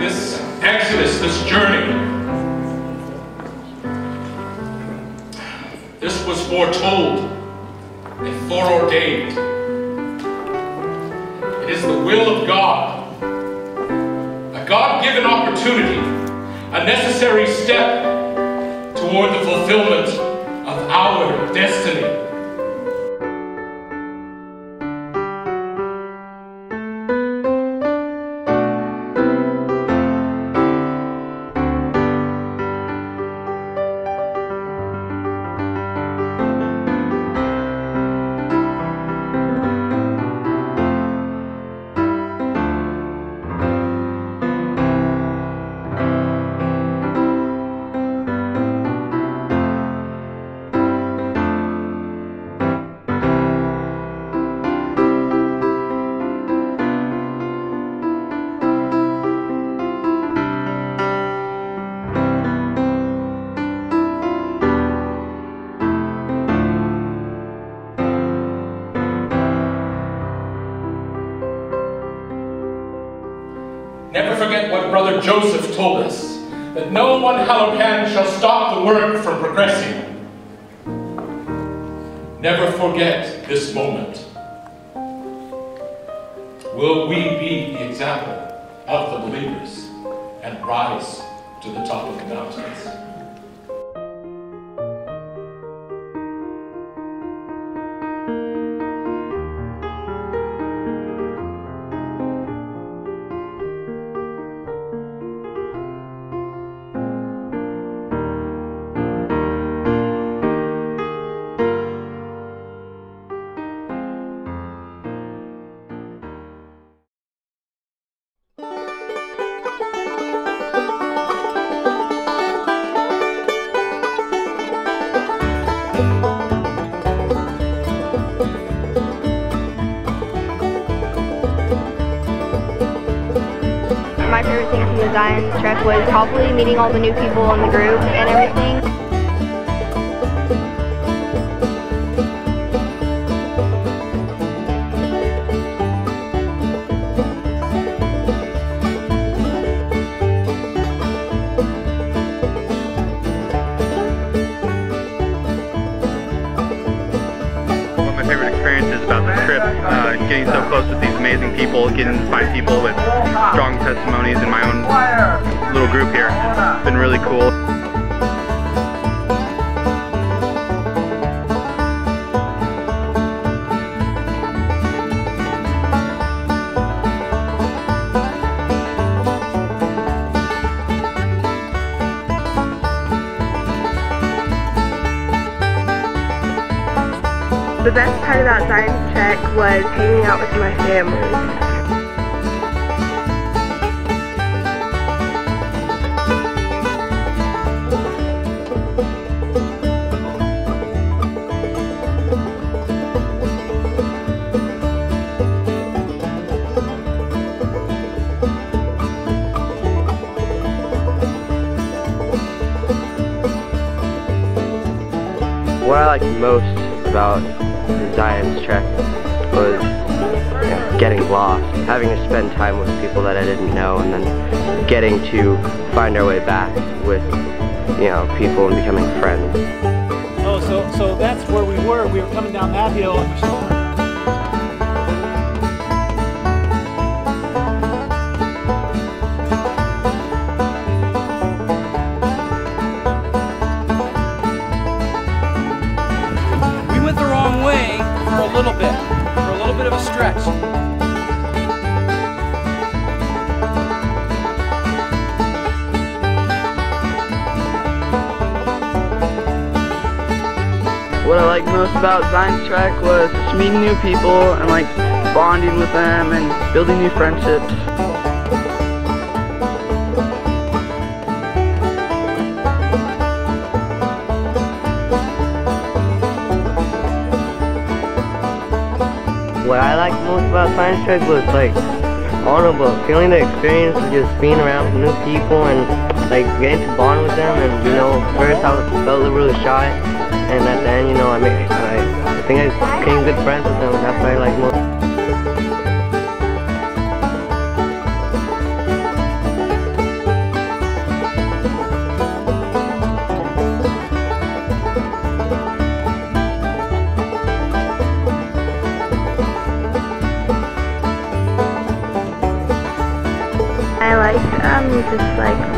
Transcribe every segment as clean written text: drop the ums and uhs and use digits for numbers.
this exodus, this journey, this was foretold and foreordained. It is the will of God, a God-given opportunity, a necessary step toward the fulfillment of our destiny. Never forget what Brother Joseph told us, that no one hallowed hand shall stop the work from progressing. Never forget this moment. Will we be the example of the believers and rise to the top of the mountains? My favorite thing from the Zion's trek was probably meeting all the new people in the group and everything. One of my favorite experiences about this trip, getting so close with these amazing people, getting to find people with strong testimonies in my own little group here. It's been really cool. The best part about Zion's trek was hanging out with my family. What I liked most about the Zion's trek was getting lost, having to spend time with people that I didn't know, and then getting to find our way back with people and becoming friends. Oh, so that's where we were. We were coming down that hill. For a little bit of a stretch. What I liked most about Zion's trek was just meeting new people and like bonding with them and building new friendships. What I liked most about Zion's trek was like, I don't know, but feeling the experience of just being around new people and like getting to bond with them. And first I felt really shy, and at the end, I think I became good friends with them, and that's what I like most.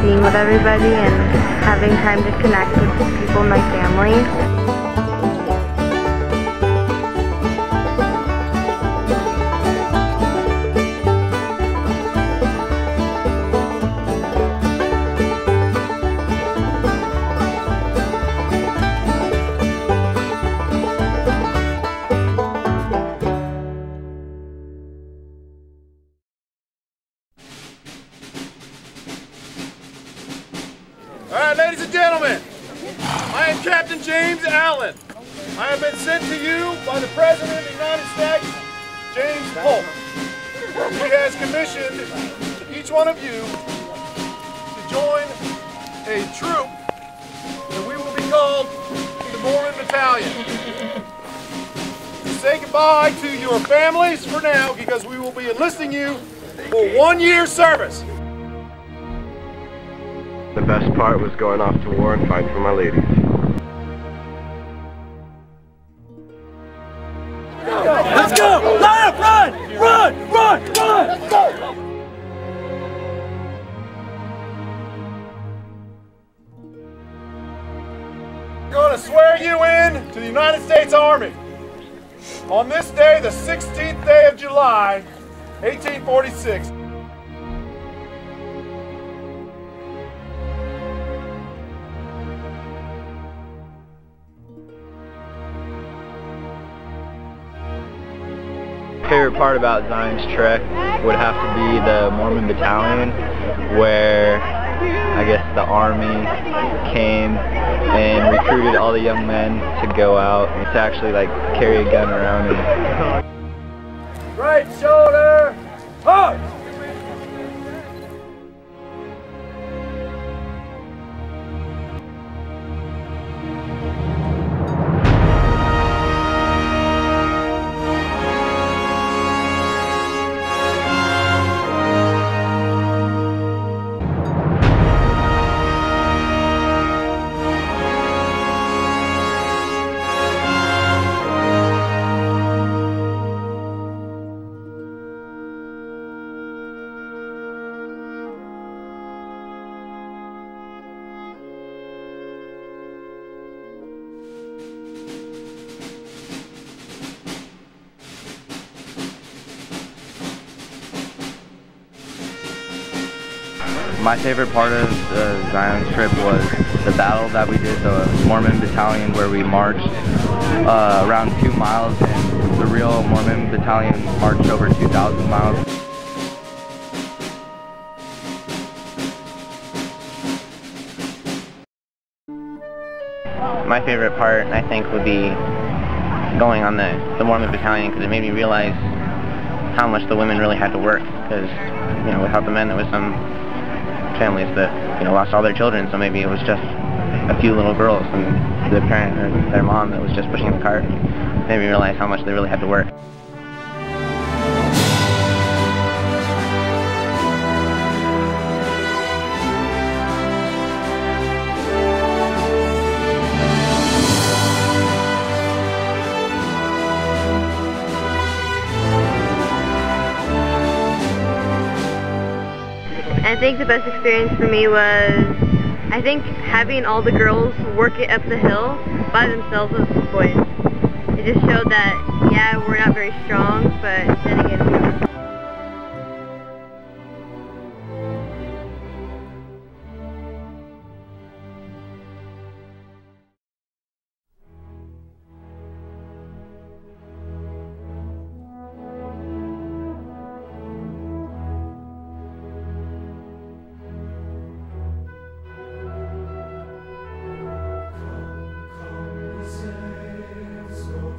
being with everybody and having time to connect with people in my family. All right, ladies and gentlemen, I am Captain James Allen. I have been sent to you by the President of the United States, James Polk. He has commissioned each one of you to join a troop that we will be called the Mormon Battalion. Say goodbye to your families for now because we will be enlisting you for 1 year service. The best part was going off to war and fighting for my ladies. Let's go! Line up! Run! Run! Run! Run! We're going to swear you in to the United States Army. On this day, the 16th day of July, 1846. Favorite part about Zion's Trek would have to be the Mormon Battalion, where I guess the Army came and recruited all the young men to go out and to actually like carry a gun around and Right shoulder, push! My favorite part of the Zion's trip was the battle that we did, the Mormon Battalion, where we marched around 2 miles, and the real Mormon Battalion marched over 2,000 miles. My favorite part, I think, would be going on the Mormon Battalion, because it made me realize how much the women really had to work, because, you know, without the men, there was some families that, you know, lost all their children, so maybe it was just a few little girls and their parent or their mom that was just pushing the cart. It made me realize how much they really had to work. I think the best experience for me was, I think, having all the girls work it up the hill by themselves was the point. It just showed that, yeah, we're not very strong, but then again, we are.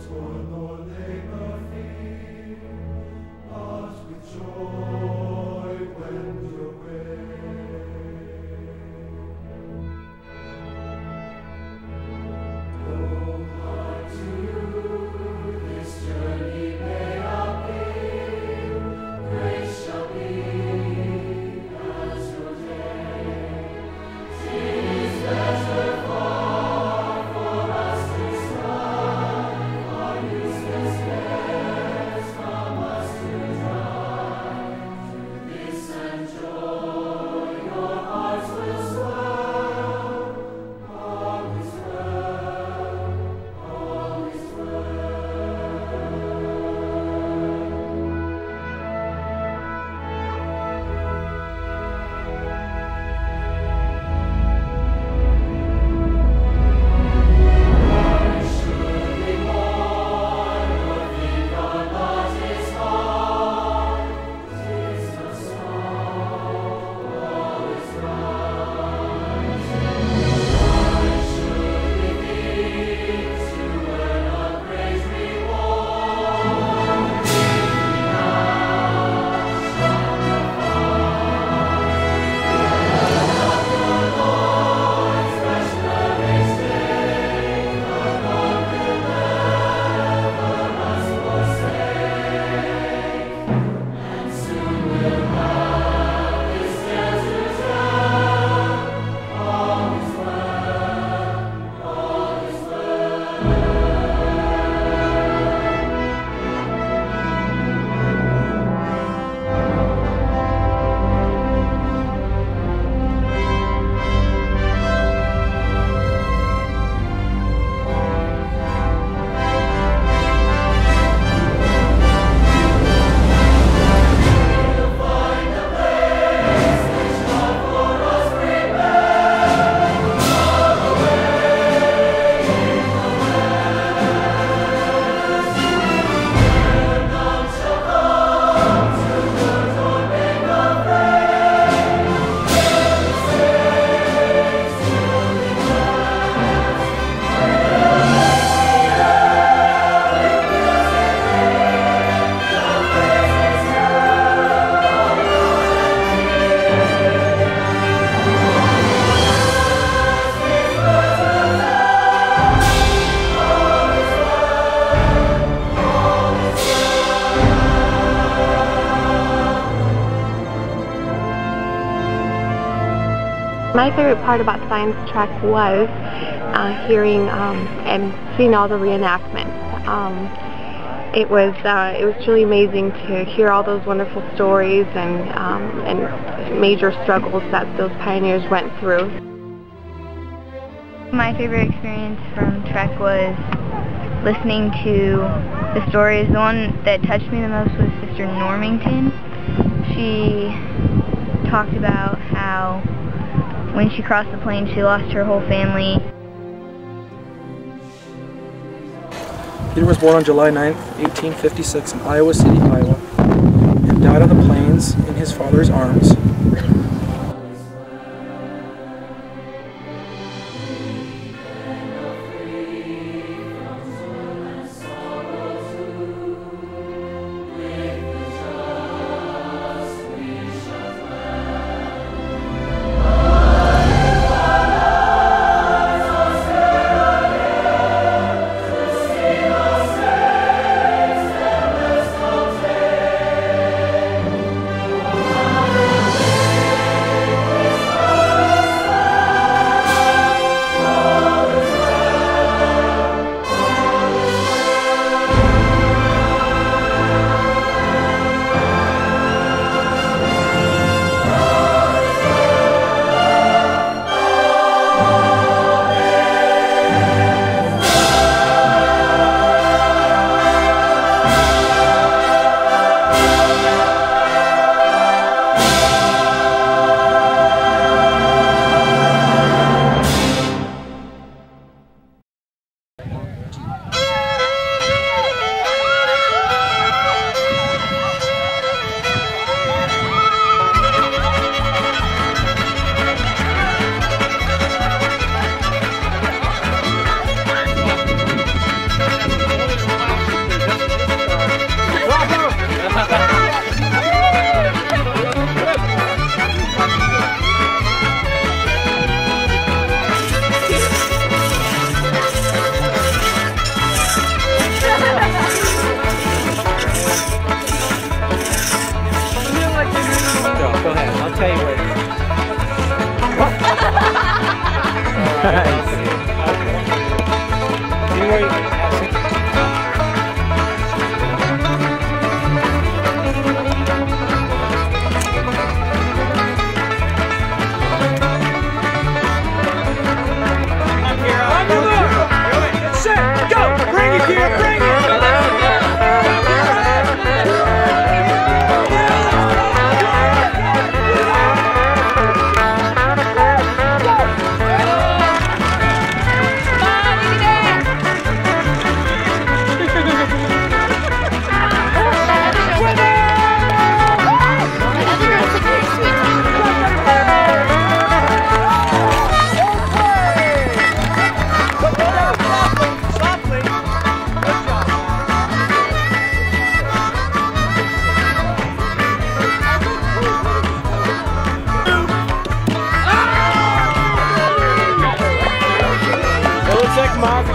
Toward Lord, they fear. My favorite part about science track was hearing and seeing all the reenactments. It was truly amazing to hear all those wonderful stories and major struggles that those pioneers went through. My favorite experience from Trek was listening to the stories. The one that touched me the most was Sister Normington. She talked about how when she crossed the plains she lost her whole family. Peter was born on July 9, 1856 in Iowa City, Iowa, and died on the plains in his father's arms.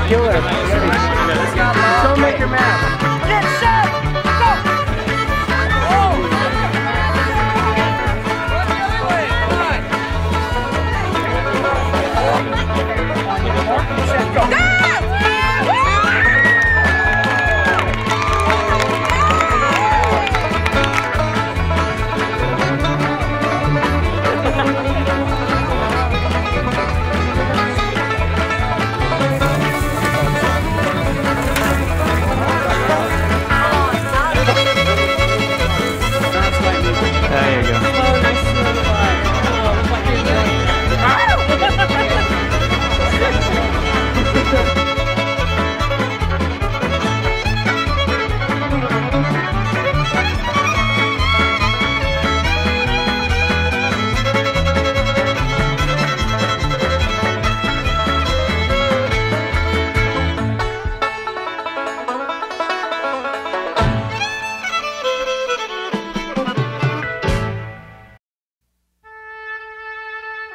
Killer. Don't make your map. Get set! Go! Go!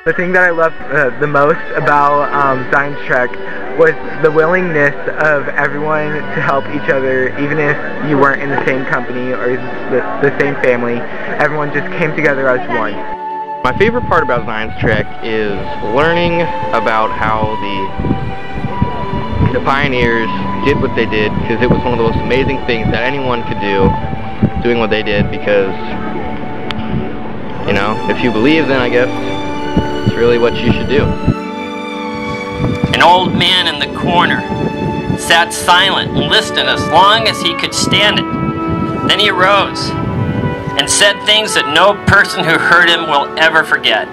The thing that I loved the most about Science Trek was the willingness of everyone to help each other, even if you weren't in the same company or the same family. Everyone just came together as one. My favorite part about Zion's Trek is learning about how the pioneers did what they did, because it was one of the most amazing things that anyone could do, doing what they did, because, you know, if you believe, then I guess it's really what you should do. An old man in the corner sat silent and listened as long as he could stand it. Then he arose and said things that no person who heard him will ever forget.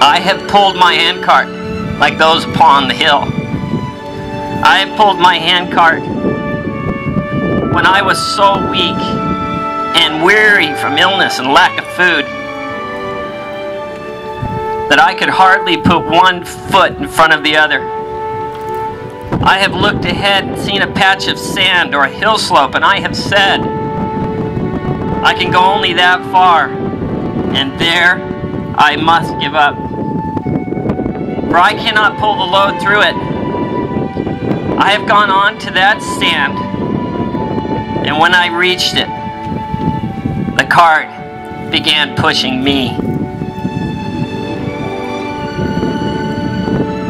I have pulled my handcart like those upon the hill. I have pulled my handcart when I was so weak and weary from illness and lack of food that I could hardly put one foot in front of the other. I have looked ahead and seen a patch of sand or a hill slope, and I have said, I can go only that far, and there I must give up. For I cannot pull the load through it. I have gone on to that sand, and when I reached it, the cart began pushing me.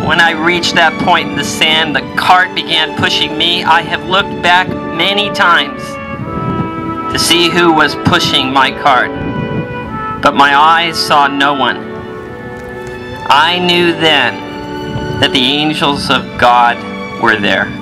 When I reached that point in the sand, the cart began pushing me. I have looked back many times to see who was pushing my cart, but my eyes saw no one. I knew then that the angels of God were there.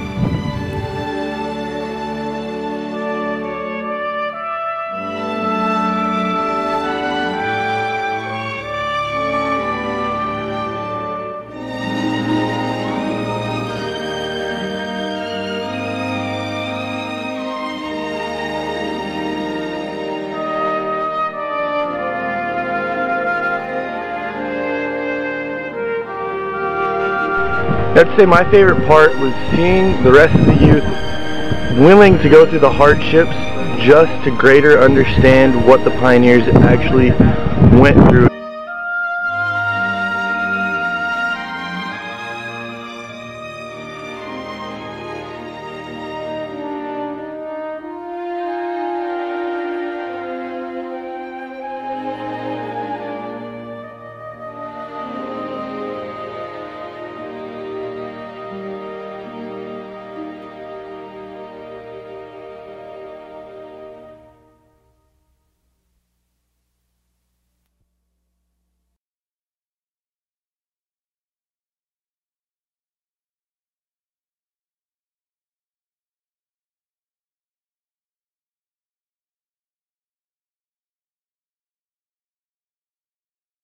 I'd say my favorite part was seeing the rest of the youth willing to go through the hardships just to greater understand what the pioneers actually went through.